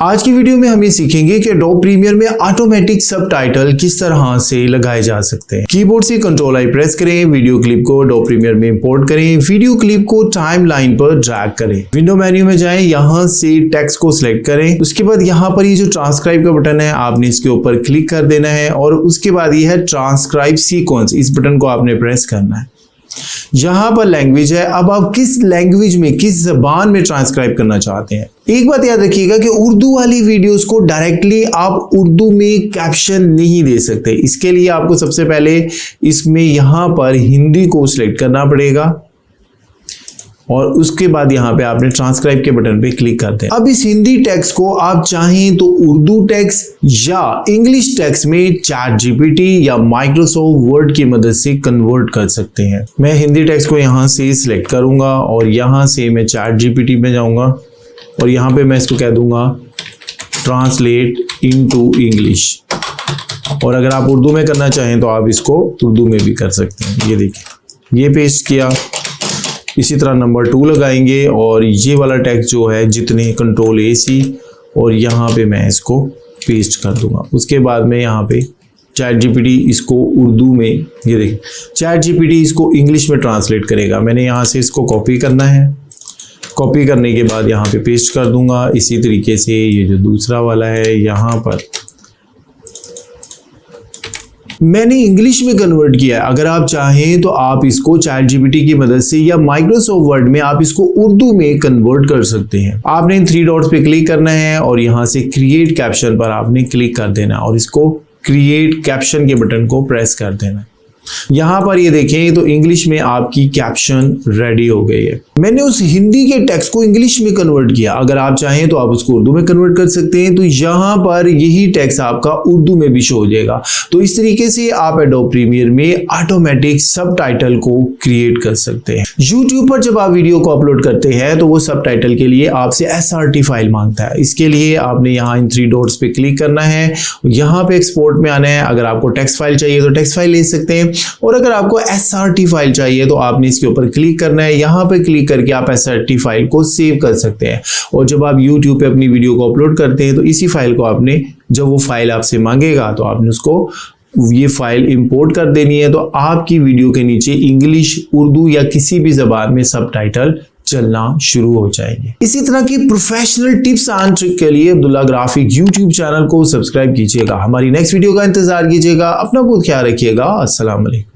आज की वीडियो में हम ये सीखेंगे कि एडोब प्रीमियर में ऑटोमेटिक सबटाइटल किस तरह से लगाए जा सकते हैं। कीबोर्ड से Ctrl+I प्रेस करें, वीडियो क्लिप को एडोब प्रीमियर में इंपोर्ट करें, वीडियो क्लिप को टाइम लाइन पर ड्रैग करें, विंडो मेन्यू में जाएं, यहां से टेक्स्ट को सिलेक्ट करें। उसके बाद यहाँ पर ये जो ट्रांसक्राइब का बटन है आपने इसके ऊपर क्लिक कर देना है और उसके बाद ये है ट्रांसक्राइब सीक्वेंस, इस बटन को आपने प्रेस करना है। यहां पर लैंग्वेज है, अब आप किस लैंग्वेज में, किस जबान में ट्रांसक्राइब करना चाहते हैं। एक बात याद रखिएगा कि उर्दू वाली वीडियोस को डायरेक्टली आप उर्दू में कैप्शन नहीं दे सकते। इसके लिए आपको सबसे पहले इसमें यहां पर हिंदी को सिलेक्ट करना पड़ेगा और उसके बाद यहाँ पे आपने ट्रांसक्राइब के बटन पे क्लिक करते हैं। अब इस हिंदी टेक्स्ट को आप चाहें तो उर्दू टेक्स्ट या इंग्लिश टेक्स्ट में ChatGPT या माइक्रोसॉफ्ट वर्ड की मदद से कन्वर्ट कर सकते हैं। मैं हिंदी टेक्स्ट को यहाँ से सिलेक्ट करूंगा और यहाँ से मैं ChatGPT में जाऊंगा और यहाँ पे मैं इसको कह दूंगा ट्रांसलेट इनटू इंग्लिश। और अगर आप उर्दू में करना चाहें तो आप इसको उर्दू में भी कर सकते हैं। ये देखिए, ये पेस्ट किया। इसी तरह नंबर 2 लगाएंगे और ये वाला टेक्स्ट जो है जितने Ctrl+AC और यहाँ पे मैं इसको पेस्ट कर दूंगा। उसके बाद में यहाँ पे ChatGPT इसको उर्दू में, ये देखिए ChatGPT इसको इंग्लिश में ट्रांसलेट करेगा। मैंने यहाँ से इसको कॉपी करना है, कॉपी करने के बाद यहाँ पे पेस्ट कर दूंगा। इसी तरीके से ये जो दूसरा वाला है यहाँ पर मैंने इंग्लिश में कन्वर्ट किया है। अगर आप चाहें तो आप इसको ChatGPT की मदद से या माइक्रोसॉफ्ट वर्ड में आप इसको उर्दू में कन्वर्ट कर सकते हैं। आपने इन 3 डॉट्स पे क्लिक करना है और यहां से क्रिएट कैप्शन पर आपने क्लिक कर देना और इसको क्रिएट कैप्शन के बटन को प्रेस कर देना। यहां पर ये देखें तो इंग्लिश में आपकी कैप्शन रेडी हो गई है। मैंने उस हिंदी के टेक्स्ट को इंग्लिश में कन्वर्ट किया। अगर आप चाहें तो आप उसको उर्दू में कन्वर्ट कर सकते हैं, तो यहां पर यही टेक्स्ट आपका उर्दू में भी शो हो जाएगा। तो इस तरीके से आप एडोब प्रीमियर में ऑटोमेटिक सबटाइटल को क्रिएट कर सकते हैं। यूट्यूब पर जब आप वीडियो को अपलोड करते हैं तो वो सबटाइटल के लिए आपसे SRT फाइल मांगता है। इसके लिए आपने यहाँ इन 3 डॉट्स पे क्लिक करना है, यहाँ पे एक्सपोर्ट में आना है। अगर आपको टेक्स्ट फाइल चाहिए तो टेक्स्ट फाइल ले सकते हैं और अगर आपको SRT फाइल चाहिए तो आपने इसके ऊपर क्लिक करना है। यहाँ पे क्लिक करके आप SRT फाइल को सेव कर सकते हैं और जब आप YouTube पे अपनी वीडियो को अपलोड करते हैं तो इसी फाइल को आपने, जब वो फाइल आपसे मांगेगा तो आपने उसको ये फाइल इंपोर्ट कर देनी है। तो आपकी वीडियो के नीचे इंग्लिश, उर्दू या किसी भी जबान में सबटाइटल चलना शुरू हो जाएंगे। इसी तरह की प्रोफेशनल टिप्स एंड ट्रिक के लिए अब्दुल्ला ग्राफिक YouTube चैनल को सब्सक्राइब कीजिएगा। हमारी नेक्स्ट वीडियो का इंतजार कीजिएगा। अपना बहुत ख्याल रखिएगा। अस्सलाम वालेकुम।